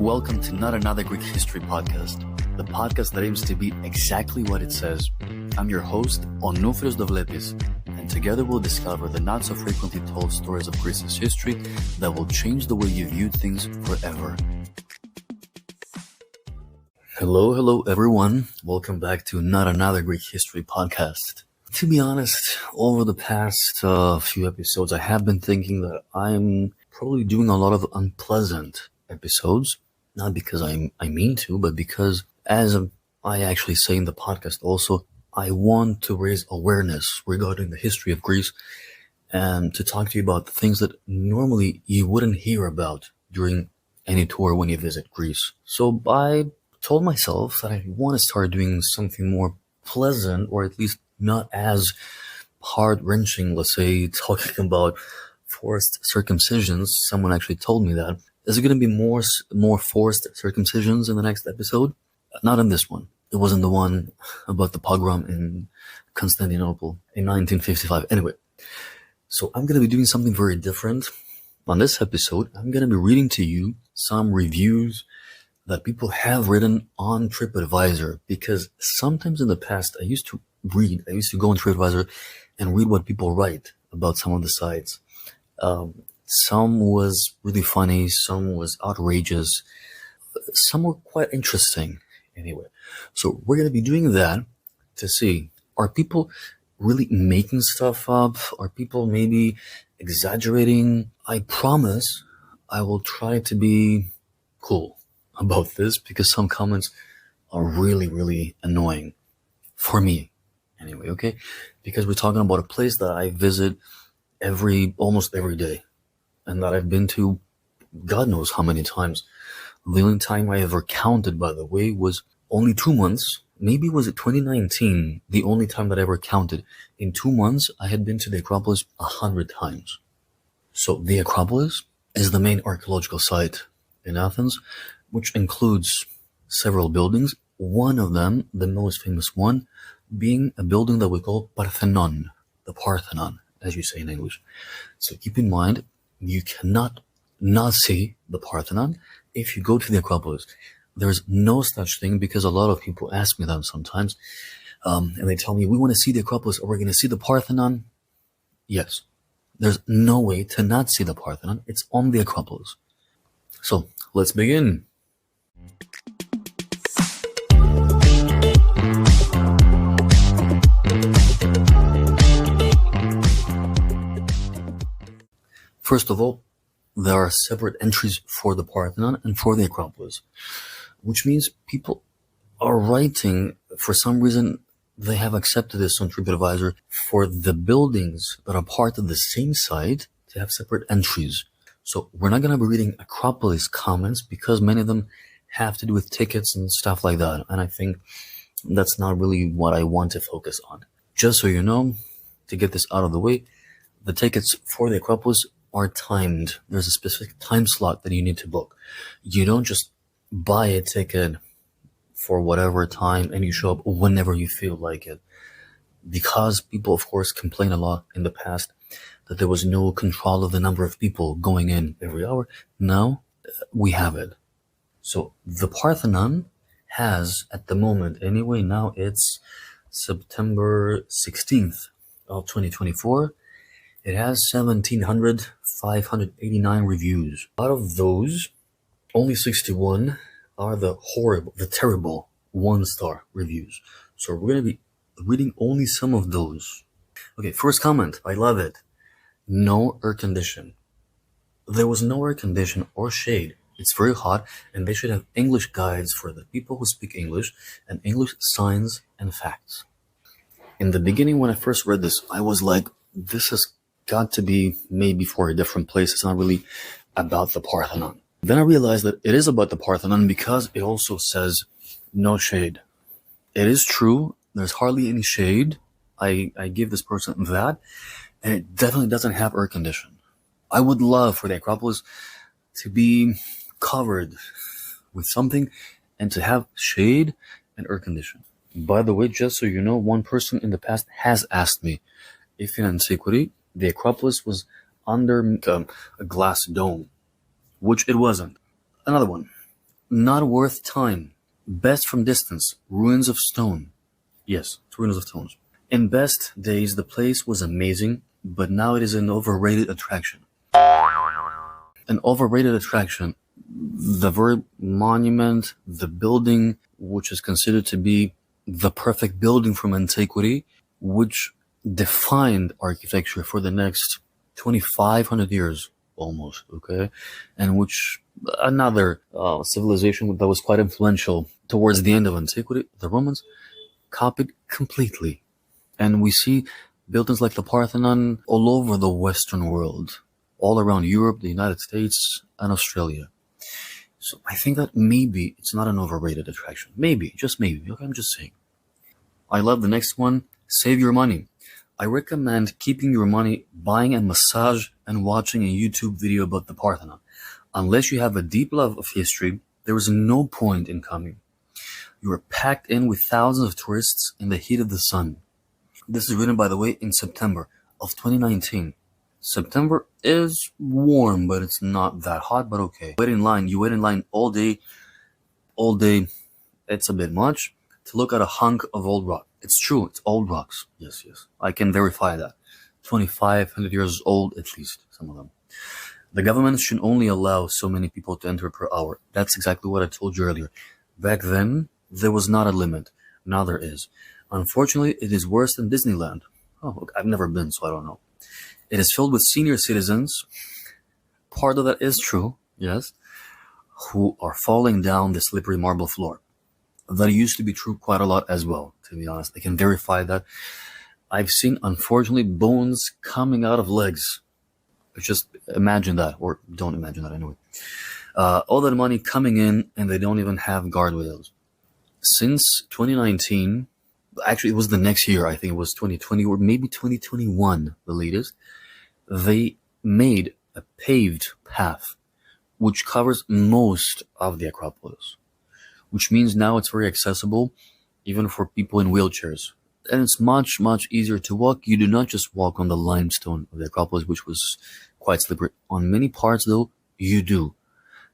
Welcome to Not Another Greek History Podcast, the podcast that aims to be exactly what it says. I'm your host, Onofrios Dovlepis, and together we'll discover the not-so-frequently told stories of Greece's history that will change the way you view things forever. Hello everyone. Welcome back to Not Another Greek History Podcast. To be honest, over the past few episodes, I have been thinking that I'm probably doing a lot of unpleasant episodes. Not because I mean to, but because, as I actually say in the podcast also, I want to raise awareness regarding the history of Greece and to talk to you about the things that normally you wouldn't hear about during any tour when you visit Greece. So I told myself that I want to start doing something more pleasant, or at least not as heart-wrenching, let's say, talking about forced circumcisions. Someone actually told me that. Is there going to be more forced circumcisions in the next episode? Not in this one. It wasn't the one about the pogrom in Constantinople in 1955. Anyway, so I'm going to be doing something very different. On this episode, I'm going to be reading to you some reviews that people have written on TripAdvisor, because sometimes in the past I used to go on TripAdvisor and read what people write about some of the sites. Some was really funny, some was outrageous, some were quite interesting. Anyway, so we're going to be doing that to see, are people really making stuff up? Are people maybe exaggerating? I promise I will try to be cool about this, because some comments are really annoying for me. Anyway, okay? Because we're talking about a place that I visit almost every day, and that I've been to God knows how many times. The only time I ever counted, by the way, was only 2 months. Maybe was it 2019? The only time that I ever counted. In 2 months, I had been to the Acropolis 100 times. So the Acropolis is the main archaeological site in Athens, which includes several buildings. One of them, the most famous one, being a building that we call Parthenon, the Parthenon, as you say in English. So keep in mind, you cannot not see the Parthenon if you go to the Acropolis. There's no such thing, because a lot of people ask me that sometimes, and they tell me, we want to see the Acropolis, or we're going to see the Parthenon. Yes, there's no way to not see the Parthenon. It's on the Acropolis. So let's begin. First of all, there are separate entries for the Parthenon and for the Acropolis, which means people are writing, for some reason, they have accepted this on TripAdvisor, for the buildings that are part of the same site to have separate entries. So we're not going to be reading Acropolis comments, because many of them have to do with tickets and stuff like that. And I think that's not really what I want to focus on. Just so you know, to get this out of the way, the tickets for the Acropolis are timed. There's a specific time slot that you need to book. You don't just buy a ticket for whatever time and you show up whenever you feel like it. Because people, of course, complain a lot in the past that there was no control of the number of people going in every hour. Now we have it. So the Parthenon has, at the moment anyway, now it's September 16th of 2024. It has 1,589 reviews. Out of those, only 61 are the terrible 1-star reviews. So we're going to be reading only some of those. Okay, first comment. I love it. No air condition. There was no air condition or shade. It's very hot, and they should have English guides for the people who speak English, and English signs and facts. In the beginning, when I first read this, I was like, this has got to be maybe for a different place. It's not really about the Parthenon. Then I realized that it is about the Parthenon, because it also says no shade. It is true. There's hardly any shade. I give this person that. And it definitely doesn't have air condition. I would love for the Acropolis to be covered with something and to have shade and air condition. By the way, just so you know, one person in the past has asked me if in antiquity the Acropolis was under a glass dome, which it wasn't. Another one. Not worth time. Best from distance. Ruins of stone. Yes, it's ruins of stones. In best days, the place was amazing, but now it is an overrated attraction. An overrated attraction. The very monument, the building, which is considered to be the perfect building from antiquity, which defined architecture for the next 2,500 years almost, okay? And which another civilization that was quite influential towards the end of antiquity, the Romans, copied completely. And we see buildings like the Parthenon all over the Western world, all around Europe, the United States, and Australia. So I think that maybe it's not an overrated attraction. Maybe, just maybe. Okay, I'm just saying. I love the next one. Save your money. I recommend keeping your money buying a massage and watching a YouTube video about the Parthenon. Unless you have a deep love of history, there is no point in coming. You are packed in with thousands of tourists in the heat of the sun. This is written, by the way, in September of 2019. September is warm, but it's not that hot, but okay. You wait in line all day. It's a bit much to look at a hunk of old rock. It's true, it's old rocks. Yes. I can verify that. 2,500 years old, at least, some of them. The government should only allow so many people to enter per hour. That's exactly what I told you earlier. Back then, there was not a limit. Now there is. Unfortunately, it is worse than Disneyland. Oh, look, I've never been, so I don't know. It is filled with senior citizens. Part of that is true, yes, who are falling down the slippery marble floor. That used to be true quite a lot as well, to be honest. I can verify that. I've seen, unfortunately, bones coming out of legs. Just imagine that, or don't imagine that anyway. All that money coming in, and they don't even have guardrails. Since 2019, actually it was the next year, I think it was 2020 or maybe 2021, the latest, they made a paved path which covers most of the Acropolis, which means now it's very accessible even for people in wheelchairs. And it's much, much easier to walk. You do not just walk on the limestone of the Acropolis, which was quite slippery. On many parts, though, you do,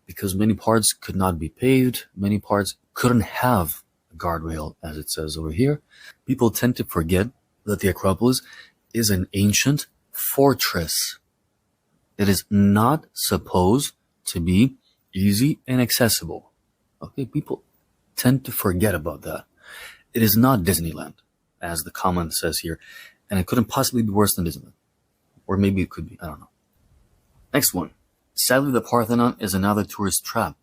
because many parts could not be paved. Many parts couldn't have a guardrail, as it says over here. People tend to forget that the Acropolis is an ancient fortress. It is not supposed to be easy and accessible. Okay, people tend to forget about that. It is not Disneyland, as the comment says here, and it couldn't possibly be worse than Disneyland. Or maybe it could be, I don't know. Next one. Sadly, the Parthenon is another tourist trap,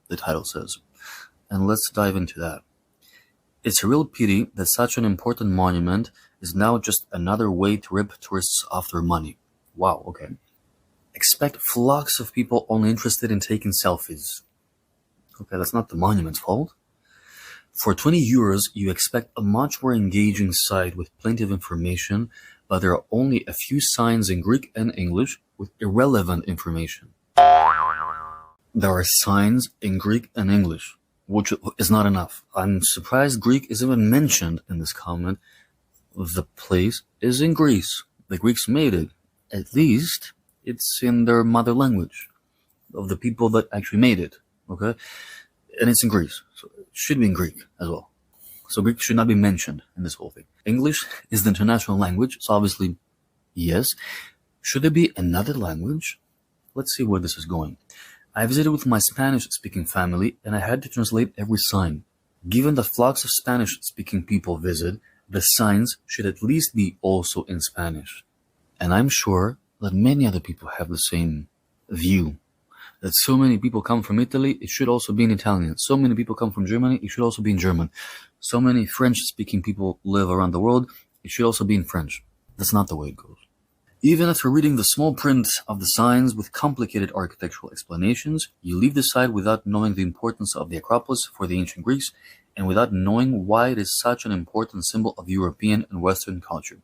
the title says. And let's dive into that. It's a real pity that such an important monument is now just another way to rip tourists off their money. Wow, okay. Expect flocks of people only interested in taking selfies. Okay, that's not the monument's fault. For 20 euros, you expect a much more engaging site with plenty of information, but there are only a few signs in Greek and English with irrelevant information. There are signs in Greek and English, which is not enough. I'm surprised Greek is even mentioned in this comment. The place is in Greece. The Greeks made it. At least it's in their mother language of the people that actually made it. Okay? And it's in Greece. So it should be in Greek as well. So Greek should not be mentioned in this whole thing. English is the international language. So obviously, yes. Should there be another language? Let's see where this is going. I visited with my Spanish-speaking family, and I had to translate every sign. Given that flocks of Spanish-speaking people visit, the signs should at least be also in Spanish. And I'm sure that many other people have the same view. That so many people come from Italy, it should also be in Italian. So many people come from Germany, it should also be in German. So many French-speaking people live around the world, it should also be in French. That's not the way it goes. Even after reading the small print of the signs with complicated architectural explanations, you leave the site without knowing the importance of the Acropolis for the ancient Greeks and without knowing why it is such an important symbol of European and Western culture.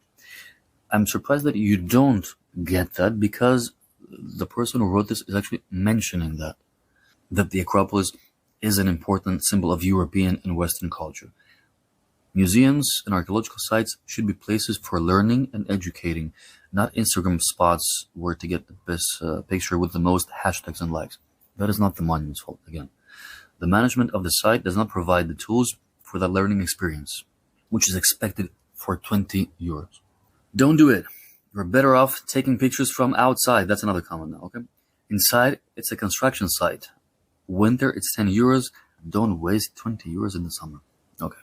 I'm surprised that you don't get that, because the person who wrote this is actually mentioning that the Acropolis is an important symbol of European and Western culture. Museums and archaeological sites should be places for learning and educating, not Instagram spots where to get the best picture with the most hashtags and likes. That is not the monument's fault, again. The management of the site does not provide the tools for that learning experience, which is expected for 20 euros. Don't do it. You're better off taking pictures from outside. That's another comment now, okay? Inside, it's a construction site. Winter, it's 10 euros. Don't waste 20 euros in the summer. Okay.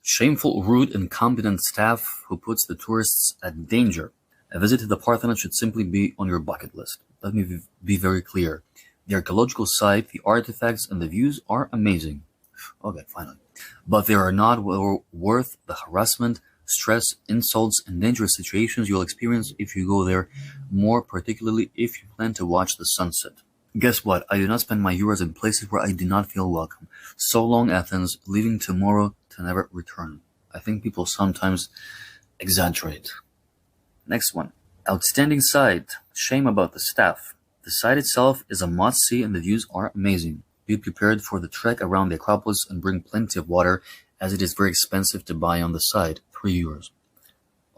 Shameful, rude, incompetent staff who puts the tourists at danger. A visit to the Parthenon should simply be on your bucket list. Let me be very clear. The archaeological site, the artifacts, and the views are amazing. Okay, finally. But they are not worth the harassment, stress, insults, and dangerous situations you'll experience if you go there, more particularly if you plan to watch the sunset. Guess what? I do not spend my euros in places where I do not feel welcome. So long, Athens, leaving tomorrow to never return. I think people sometimes exaggerate. Next one. Outstanding site. Shame about the staff. The site itself is a must-see and the views are amazing. Be prepared for the trek around the Acropolis and bring plenty of water, as it is very expensive to buy on the site, 3 euros.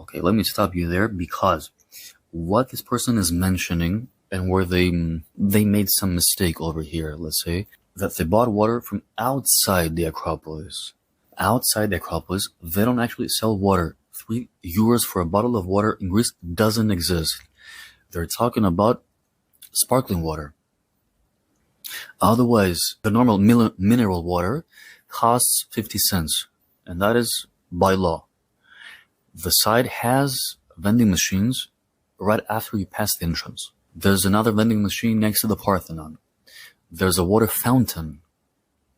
Okay, let me stop you there, because what this person is mentioning, and where they made some mistake over here, let's say, that they bought water from outside the Acropolis. Outside the Acropolis, they don't actually sell water. 3 euros for a bottle of water in Greece doesn't exist. They're talking about sparkling water. Otherwise, the normal mineral water costs 50 cents, and that is by law. The site has vending machines right after you pass the entrance. There's another vending machine next to the Parthenon. There's a water fountain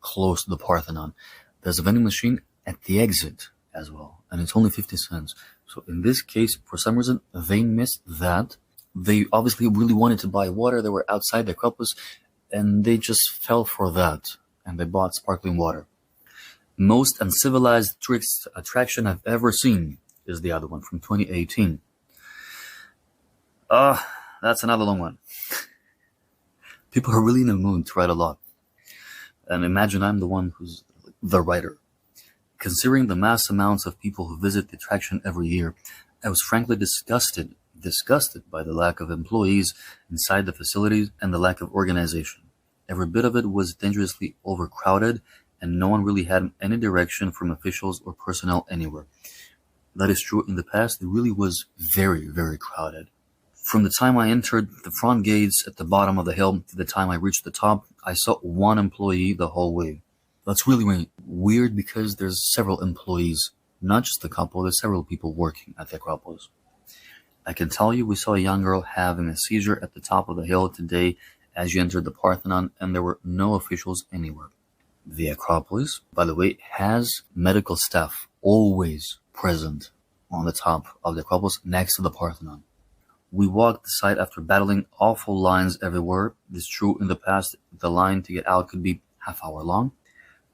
close to the Parthenon. There's a vending machine at the exit as well, and it's only 50 cents. So in this case, for some reason, they missed that. They obviously really wanted to buy water. They were outside the Acropolis, and they just fell for that, and they bought sparkling water. Most uncivilized tourist attraction I've ever seen is the other one from 2018. That's another long one. People are really in the mood to write a lot. And imagine I'm the one who's the writer. Considering the mass amounts of people who visit the attraction every year, I was frankly disgusted by the lack of employees inside the facilities and the lack of organization. Every bit of it was dangerously overcrowded, and no one really had any direction from officials or personnel anywhere. That is true. In the past, it really was very, very crowded. From the time I entered the front gates at the bottom of the hill to the time I reached the top, I saw one employee the whole way. That's really weird, because there's several employees, not just a couple, there's several people working at the Acropolis. I can tell you we saw a young girl having a seizure at the top of the hill today as you entered the Parthenon, and there were no officials anywhere. The Acropolis, by the way, has medical staff always present on the top of the Acropolis next to the Parthenon. We walked the site after battling awful lines everywhere. It is true, in the past, the line to get out could be half-hour long.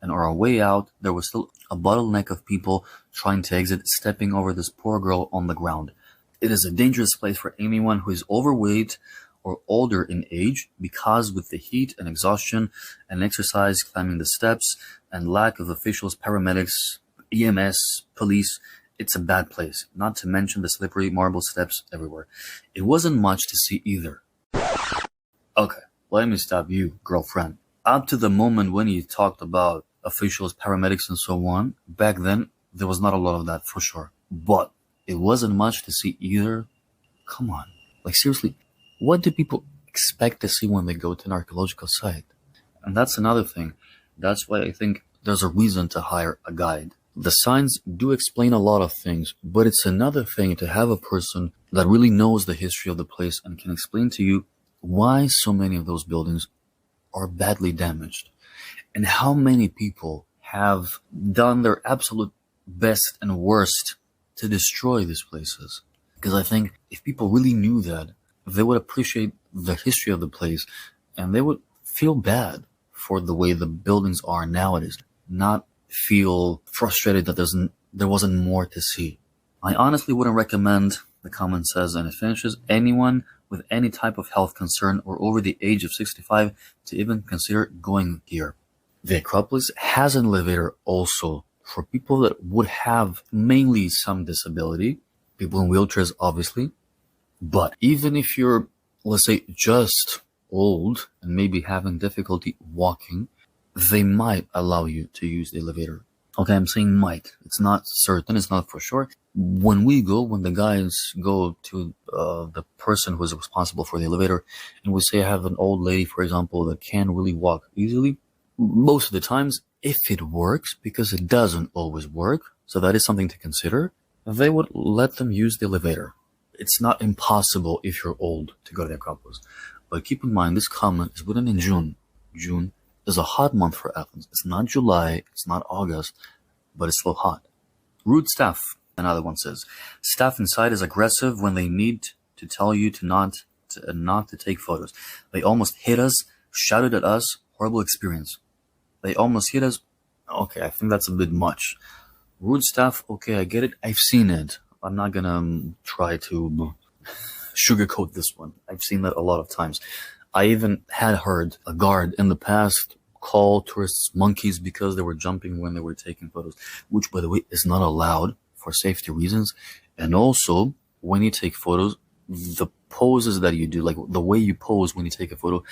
And on our way out, there was still a bottleneck of people trying to exit, stepping over this poor girl on the ground. It is a dangerous place for anyone who is overweight or older in age, because with the heat and exhaustion and exercise climbing the steps and lack of officials, paramedics, EMS, police, it's a bad place, not to mention the slippery marble steps everywhere. It wasn't much to see either. Okay, let me stop you, girlfriend. Up to the moment when you talked about officials, paramedics, and so on, back then, there was not a lot of that for sure. But it wasn't much to see either. Come on. Like, seriously, what do people expect to see when they go to an archaeological site? And that's another thing. That's why I think there's a reason to hire a guide. The signs do explain a lot of things, but it's another thing to have a person that really knows the history of the place and can explain to you why so many of those buildings are badly damaged, and how many people have done their absolute best and worst to destroy these places. Because I think if people really knew that, they would appreciate the history of the place, and they would feel bad for the way the buildings are nowadays, not feel frustrated that there wasn't more to see. I honestly wouldn't recommend, the comment says, and it finishes, anyone with any type of health concern or over the age of 65 to even consider going here. The Acropolis has an elevator also for people that would have mainly some disability, people in wheelchairs, obviously. But even if you're, let's say, just old and maybe having difficulty walking, they might allow you to use the elevator. Okay, I'm saying might. It's not certain. It's not for sure. When the guys go to the person who is responsible for the elevator, and we say I have an old lady, for example, that can't really walk easily, most of the times, if it works, because it doesn't always work, so that is something to consider, they would let them use the elevator. It's not impossible if you're old to go to the Acropolis. But keep in mind, this comment is written in June. June is a hot month for Athens. It's not July, it's not August, but it's still hot. Rude staff, another one says. Staff inside is aggressive when they need to tell you not to take photos. They almost hit us, shouted at us, horrible experience. They almost hit us. Okay, I think that's a bit much. Rude staff, okay, I get it. I've seen it. I'm not gonna try to sugarcoat this one. I've seen that a lot of times. I even had heard a guard in the past call tourists monkeys because they were jumping when they were taking photos, which, by the way, is not allowed for safety reasons. And also, when you take photos, the poses that you do, like the way you pose when you take a photo,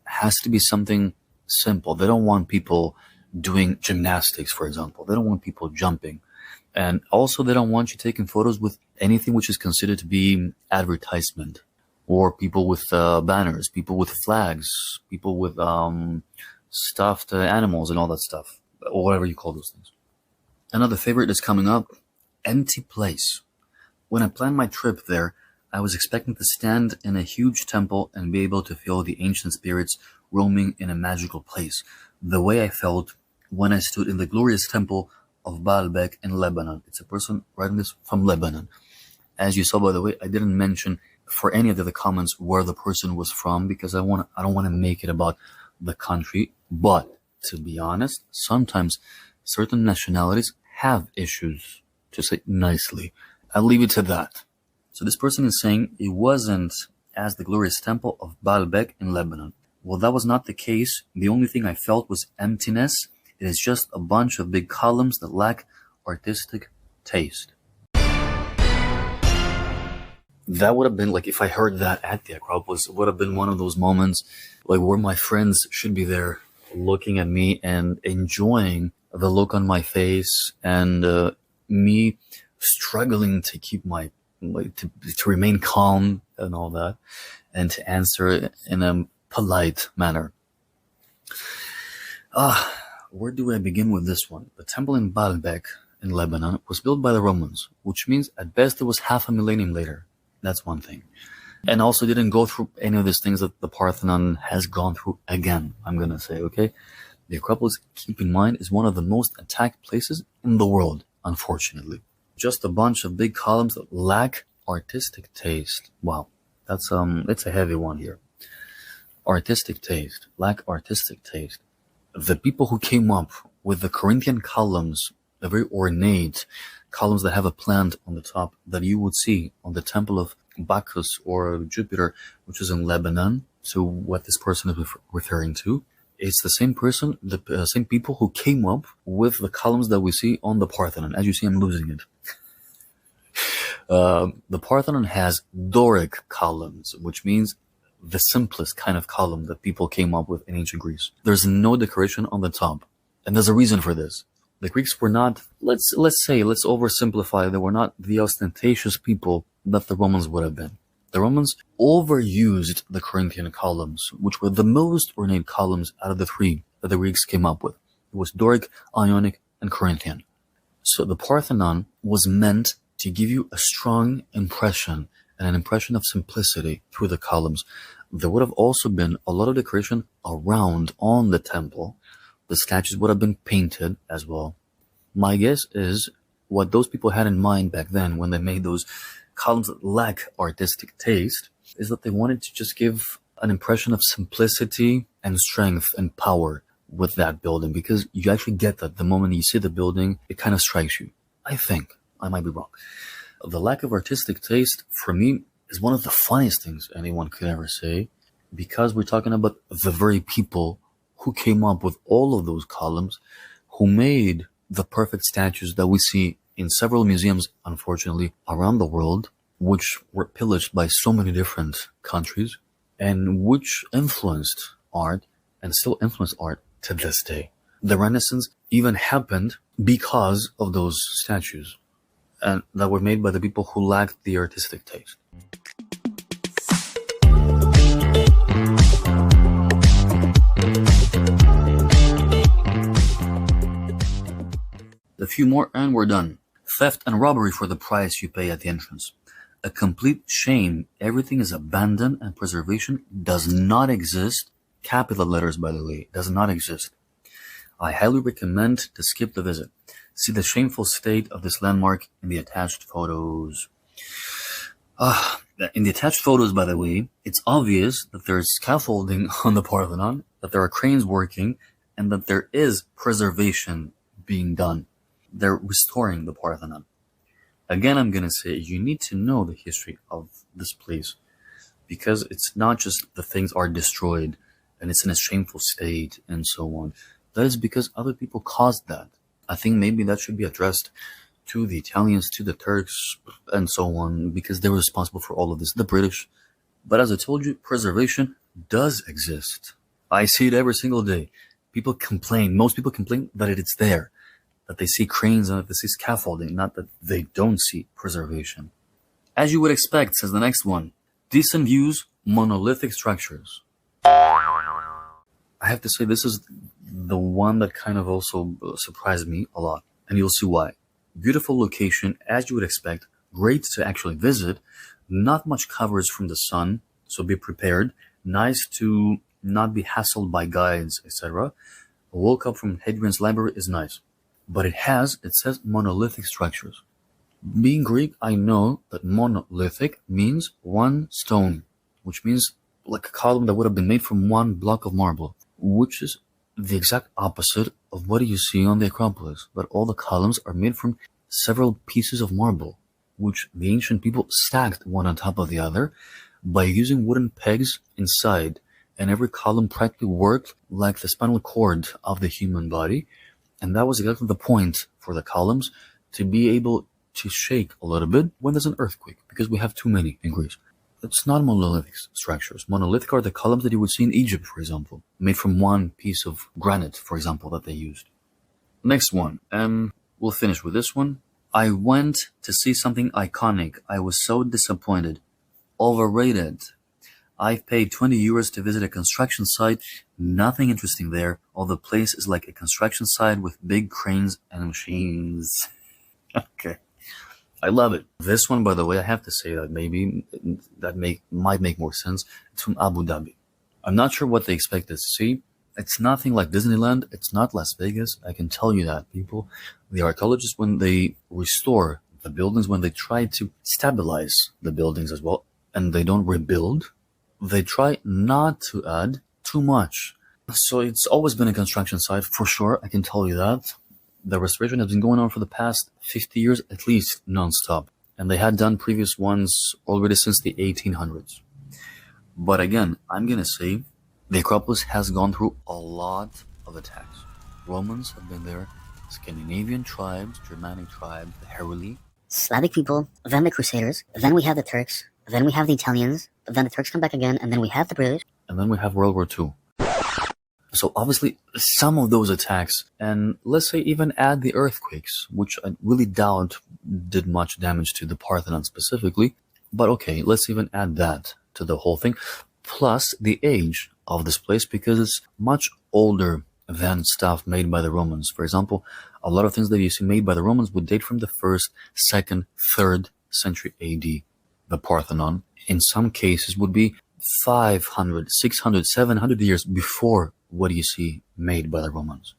has to be something simple. They don't want people doing gymnastics, for example. They don't want people jumping. And also, they don't want you taking photos with anything which is considered to be advertisement, or people with banners, people with flags, people with stuffed animals and all that stuff, or whatever you call those things. Another favorite is coming up, empty place. When I planned my trip there, I was expecting to stand in a huge temple and be able to feel the ancient spirits roaming in a magical place, the way I felt when I stood in the glorious temple of Baalbek in Lebanon. It's a person writing this from Lebanon. As you saw, by the way, I didn't mention for any of the comments where the person was from, because I don't want to make it about the country. But to be honest, sometimes certain nationalities have issues, to say nicely. I'll leave it to that. So this person is saying it wasn't as the glorious temple of Baalbek in Lebanon. Well, that was not the case. The only thing I felt was emptiness. It is just a bunch of big columns that lack artistic taste. That would have been like, if I heard that at the Acropolis, it would have been one of those moments like where my friends should be there looking at me and enjoying the look on my face, and me struggling to keep my, to remain calm and all that, and to answer it in a polite manner. Where do I begin with this one? The temple in Baalbek in Lebanon was built by the Romans, which means at best it was half a millennium later. That's one thing. And also didn't go through any of these things that the Parthenon has gone through again, I'm going to say, okay? The Acropolis, keep in mind, is one of the most attacked places in the world, unfortunately. Just a bunch of big columns that lack artistic taste. Wow, that's it's a heavy one here. Artistic taste, lack artistic taste. The people who came up with the Corinthian columns, the very ornate columns that have a plant on the top that you would see on the temple of Bacchus or Jupiter, which is in Lebanon. So what this person is referring to, it's the same person, the same people who came up with the columns that we see on the Parthenon. As you see, I'm losing it. The Parthenon has Doric columns, which means the simplest kind of column that people came up with in ancient Greece. There's no decoration on the top. And there's a reason for this. The Greeks were not, let's oversimplify, they were not the ostentatious people that the Romans would have been. The Romans overused the Corinthian columns, which were the most ornate columns out of the three that the Greeks came up with. It was Doric, Ionic, and Corinthian. So the Parthenon was meant to give you a strong impression and an impression of simplicity through the columns. There would have also been a lot of decoration around on the temple. The statues would have been painted as well. My guess is what those people had in mind back then when they made those columns that lack artistic taste is that they wanted to just give an impression of simplicity and strength and power with that building, because you actually get that the moment you see the building, it kind of strikes you. I think. I might be wrong. The lack of artistic taste, for me, is one of the funniest things anyone could ever say, because we're talking about the very people who came up with all of those columns, who made the perfect statues that we see in several museums, unfortunately, around the world, which were pillaged by so many different countries, and which influenced art and still influence art to this day. The Renaissance even happened because of those statues, and that were made by the people who lacked the artistic taste. A few more and we're done. Theft and robbery for the price you pay at the entrance. A complete shame. Everything is abandoned and preservation does not exist. Capital letters, by the way, does not exist. I highly recommend to skip the visit. See the shameful state of this landmark in the attached photos. In the attached photos, by the way, it's obvious that there's scaffolding on the Parthenon, that there are cranes working, and that there is preservation being done. They're restoring the Parthenon. Again, I'm going to say you need to know the history of this place, because it's not just the things are destroyed and it's in a shameful state and so on. That is because other people caused that. I think maybe that should be addressed to the Italians, to the Turks, and so on, because they were responsible for all of this, the British. But as I told you, preservation does exist. I see it every single day. People complain, most people complain that it's there, that they see cranes and that they see scaffolding, not that they don't see preservation. As you would expect, says the next one, decent views, monolithic structures. I have to say this is the one that kind of also surprised me a lot, and you'll see why. Beautiful location, as you would expect, great to actually visit, not much coverage from the sun, so be prepared, nice to not be hassled by guides, etc. A walk up from Hadrian's Library is nice. But it says monolithic structures. Being Greek, I know that monolithic means one stone, which means like a column that would have been made from one block of marble, which is the exact opposite of what you see on the Acropolis, that all the columns are made from several pieces of marble, which the ancient people stacked one on top of the other by using wooden pegs inside, and every column practically worked like the spinal cord of the human body. And that was exactly the point for the columns, to be able to shake a little bit when there's an earthquake, because we have too many in Greece. It's not monolithic structures. Monolithic are the columns that you would see in Egypt, for example, made from one piece of granite, for example, that they used. Next one, and we'll finish with this one. I went to see something iconic. I was so disappointed. Overrated. I've paid 20 euros to visit a construction site. Nothing interesting there. All the place is like a construction site with big cranes and machines. Okay. I love it. This one, by the way, I have to say that maybe might make more sense. It's from Abu Dhabi. I'm not sure what they expected to see. It's nothing like Disneyland. It's not Las Vegas. I can tell you that. People, the archaeologists, when they restore the buildings, when they try to stabilize the buildings as well, and they don't rebuild, they try not to add too much. So it's always been a construction site, for sure, I can tell you that. The restoration has been going on for the past 50 years, at least, non-stop. And they had done previous ones already since the 1800s. But again, I'm going to say the Acropolis has gone through a lot of attacks. Romans have been there, Scandinavian tribes, Germanic tribes, the Heruli, Slavic people, then the Crusaders, then we have the Turks, then we have the Italians, then the Turks come back again, and then we have the British. And then we have World War II. So obviously, some of those attacks, and let's say even add the earthquakes, which I really doubt did much damage to the Parthenon specifically, but okay, let's even add that to the whole thing, plus the age of this place, because it's much older than stuff made by the Romans. For example, a lot of things that you see made by the Romans would date from the 1st, 2nd, 3rd century AD. The Parthenon, in some cases, would be 500, 600, 700 years before what you see made by the Romans.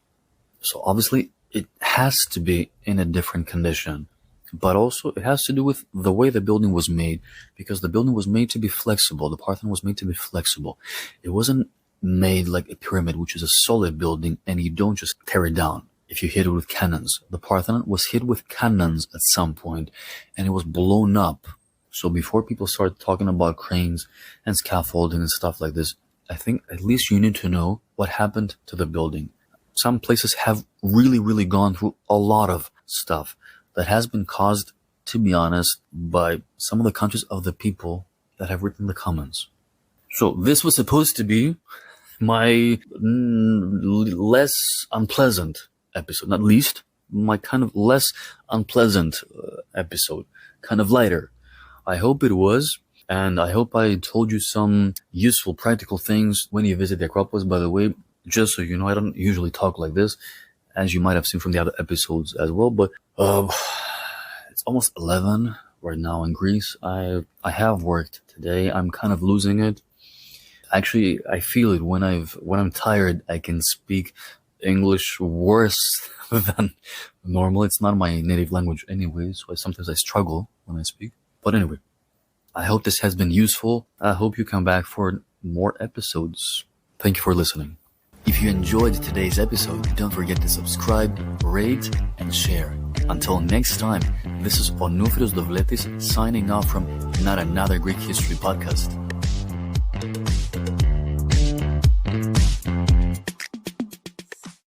So obviously, it has to be in a different condition. But also, it has to do with the way the building was made, because the building was made to be flexible. The Parthenon was made to be flexible. It wasn't made like a pyramid, which is a solid building, and you don't just tear it down if you hit it with cannons. The Parthenon was hit with cannons at some point, and it was blown up. So before people start talking about cranes and scaffolding and stuff like this, I think at least you need to know what happened to the building. some places have really gone through a lot of stuff that has been caused, to be honest, by some of the countries of the people that have written the comments. So this was supposed to be my less unpleasant episode, not least, my kind of less unpleasant episode, kind of lighter. I hope it was, and I hope I told you some useful, practical things when you visit the Acropolis. By the way, just so you know, I don't usually talk like this, as you might have seen from the other episodes as well, but it's almost 11 right now in Greece. I have worked today. I'm kind of losing it. Actually, I feel it when I'm tired. I can speak English worse than normal. It's not my native language anyway, so sometimes I struggle when I speak. But anyway, I hope this has been useful. I hope you come back for more episodes. Thank you for listening. If you enjoyed today's episode, don't forget to subscribe, rate, and share. Until next time, this is Onoufiros Dovletis signing off from Not Another Greek History Podcast.